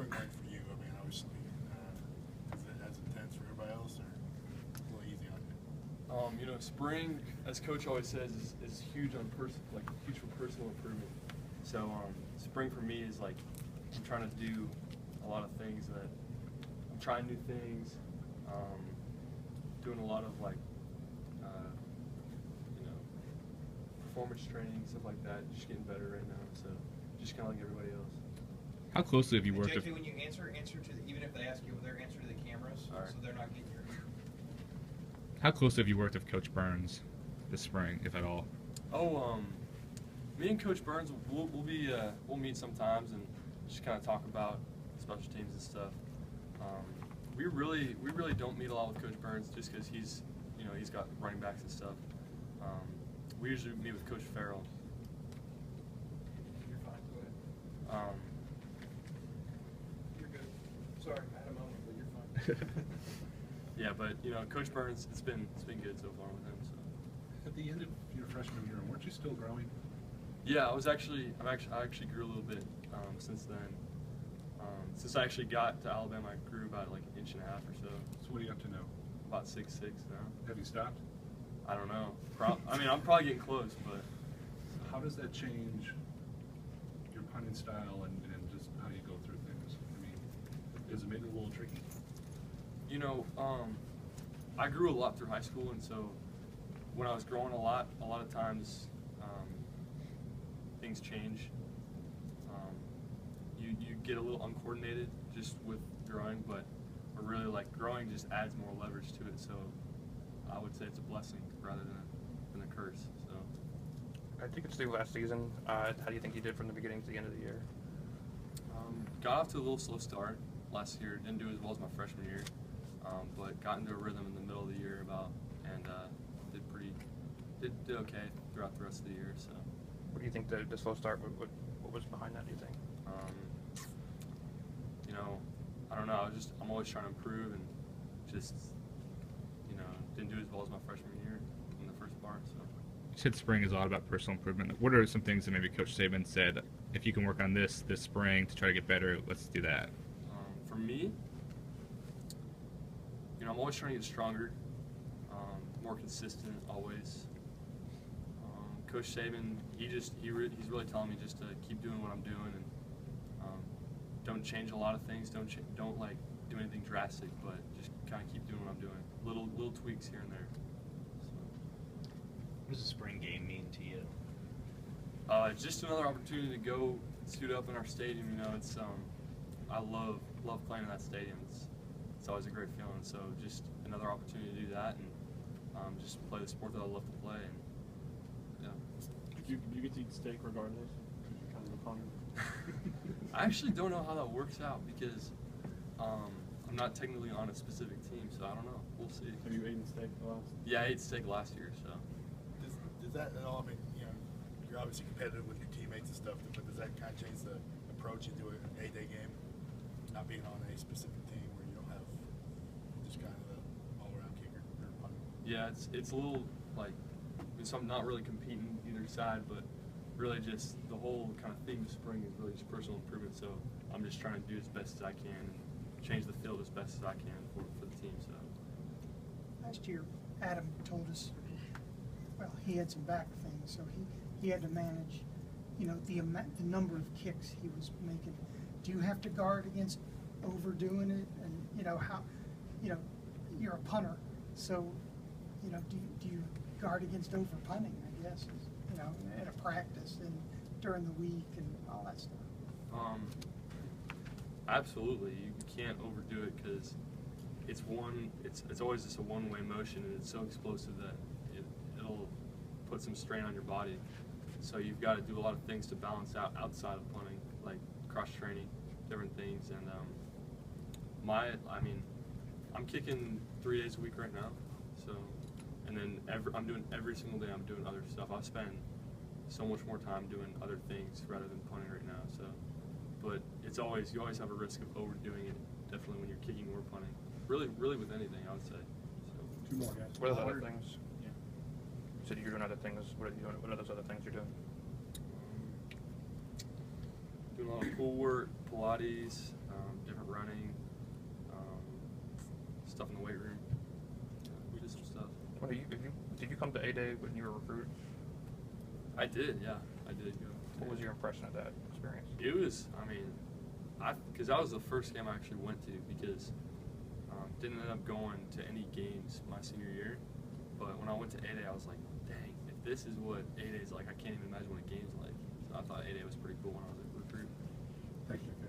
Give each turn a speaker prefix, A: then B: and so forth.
A: spring like for you? I mean, obviously, is it as intense for everybody else, or a little easy on you?
B: You know, spring, as Coach always says, is huge on huge for personal improvement. So spring for me is like I'm trying to do a lot of things that I'm trying new things, doing a lot of you know, performance training, stuff like that. Just getting better right now. So just kind of like everybody else.
C: How closely have you worked
D: JP, when you answer to the, even if they ask you, their answer to the cameras,
B: All right.
D: so they're not getting your.
C: How closely have you worked with Coach Burns this spring, if at all?
B: Oh, me and Coach Burns, we'll meet sometimes and just kind of talk about special teams and stuff. We really don't meet a lot with Coach Burns just because he's got running backs and stuff. We usually meet with Coach Farrell.
D: You're fine. Go ahead. You're good. Sorry, I had a moment, but you're fine.
B: Yeah, but you know, Coach Burns, it's been good so far with him. So.
A: At the end of your freshman year, weren't you still growing?
B: Yeah, I actually grew a little bit since then. Since I actually got to Alabama, I grew about like an inch and a half or so.
A: So what are you up to now?
B: About 6'6" now.
A: Have you stopped?
B: I don't know. I mean, I'm probably getting close, but.
A: How does that change your punting style and just how you go through things? I mean, does it make it a little tricky?
B: You know, I grew a lot through high school, and so when I was growing a lot of times things change. You get a little uncoordinated just with growing, but really like growing just adds more leverage to it. So I would say it's a blessing rather than a curse. So.
E: I think it's the last season. How do you think you did from the beginning to the end of the year?
B: Got off to a little slow start last year. Didn't do as well as my freshman year, but got into a rhythm in the middle of the year and did okay throughout the rest of the year. So.
E: What do you think the slow start? What was behind that? Do you think?
B: You know, I don't know. I'm always trying to improve and just didn't do as well as my freshman year in the first part. So.
C: You said spring is a lot about personal improvement. What are some things that maybe Coach Saban said, if you can work on this spring to try to get better, let's do that?
B: For me, I'm always trying to get stronger, more consistent always. Coach Saban, he's really telling me just to keep doing what I'm doing and don't change a lot of things. Don't like do anything drastic, but just kind of keep doing what I'm doing. Little tweaks here and there. So.
F: What does a spring game mean to you?
B: It's just another opportunity to go suit up in our stadium. You know, it's I love playing in that stadium. It's always a great feeling. So just another opportunity to do that and just play the sport that I love to play. And yeah.
G: Do you get to eat steak regardless? Kind of a punter.
B: I actually don't know how that works out because I'm not technically on a specific team, so I don't know. We'll see.
G: Have you eaten steak last?
B: Yeah, I ate steak last year, so.
A: Does that at all? I mean, you're obviously competitive with your teammates and stuff, but does that kind of change the approach into an A-Day game? Not being on a specific team where you don't have just kind of the all-around kicker or punter.
B: Yeah, it's a little like, so I'm not really competing either side, but really just the whole kind of theme of spring is really just personal improvement. So I'm just trying to do as best as I can and change the field as best as I can for the team. So
H: last year, Adam told us, well, he had some back things, so he had to manage, the number of kicks he was making. Do you have to guard against overdoing it? And how, you're a punter, so do you guard against over punting? I guess in a practice and during the week and all that stuff.
B: Absolutely, you can't overdo it because it's always just a one-way motion, and it's so explosive that it'll put some strain on your body. So you've got to do a lot of things to balance out outside of punting, like cross training, different things. And I'm kicking 3 days a week right now. So, and then I'm doing every single day. I'm doing other stuff. I spend so much more time doing other things rather than punting right now. So, but you always have a risk of overdoing it. Definitely when you're kicking or punting. Really with anything, I would say. So.
G: Two more guys.
E: What are those other things?
G: Yeah.
E: You said you're doing other things. What are you doing? What are those other things you're doing?
B: Doing a lot of pool work, Pilates, different running, stuff in the weight room. We did some stuff.
E: Did you come to A-Day when you were a recruit?
B: I did, yeah. I did go.
E: What was your impression of that experience?
B: It was, I mean, because that was the first game I actually went to because didn't end up going to any games my senior year. But when I went to A-Day, I was like, dang, if this is what A-Day is like, I can't even imagine what a game's like. So I thought A-Day was pretty cool when I was a recruit.
A: Thank you.